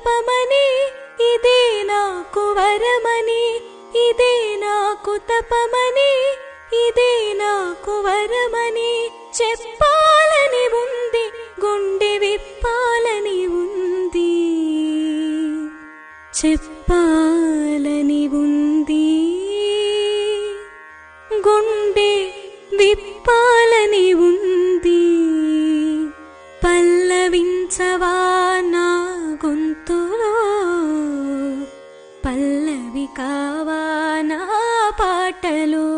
తపమని ఇదే నాకు వరమని, ఇదే నాకు తపమని ఇదే నాకు వరమని చెప్పాలని ఉంది, గుండె విప్పాలని ఉంది, చెప్పాలని ఉంది, గుండె విప్పాలని ఉంది. పల్లవించవా నా గొంతులో, పల్లవి కావా నా పాటలో.